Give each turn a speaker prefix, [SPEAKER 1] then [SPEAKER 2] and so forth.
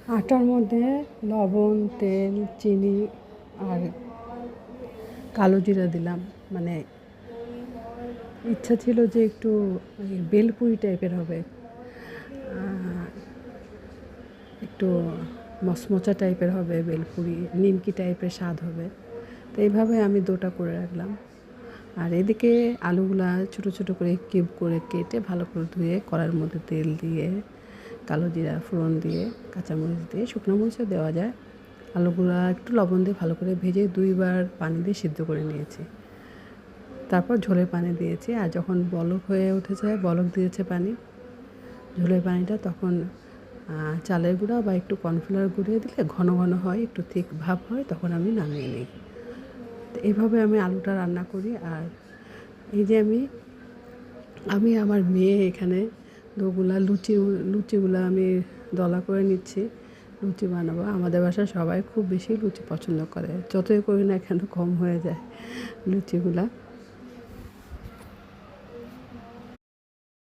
[SPEAKER 1] আটার মধ্যে লবণ, তেল, চিনি আর কালো জিরা দিলাম। মানে ইচ্ছা ছিল যে একটু বেলপুরি টাইপের হবে, একটু মচমচা টাইপের হবে, বেলপুরি নিমকি টাইপের স্বাদ হবে। তো এইভাবে আমি ডোটা করে রাখলাম। আর এদিকে আলুগুলা ছোটো ছোটো করে কিউব করে কেটে ভালো করে ধুয়ে কড়াইয়ের মধ্যে তেল দিয়ে কালো জিরা ফোড়ন দিয়ে কাঁচামরিচ দিয়ে, শুকনো মরিচও দেওয়া যায়, আলুগুলা একটু লবণ দিয়ে ভালো করে ভেজে 2বার পানি দিয়ে সিদ্ধ করে নিয়েছি। তারপর ঝোলের পানি দিয়েছি। আর যখন বলক হয়ে উঠেছে, বলক দিয়েছে পানি, ঝোলের পানিটা, তখন চালের গুঁড়া বা একটু কর্নফ্লাওয়ার গুঁড়িয়ে দিলে ঘন ঘন হয়, একটু থিক ভাব হয়, তখন আমি নামিয়ে নিই। তো এইভাবে আমি আলুটা রান্না করি। আর এই যে আমি আমার মেয়ে এখানে লুচিগুলো আমি দলা করে নিচ্ছি, লুচি বানাবো। আমাদের বাসায় সবাই খুব বেশি লুচি পছন্দ করে, যতই করি না কেন কম হয়ে যায় লুচিগুলা।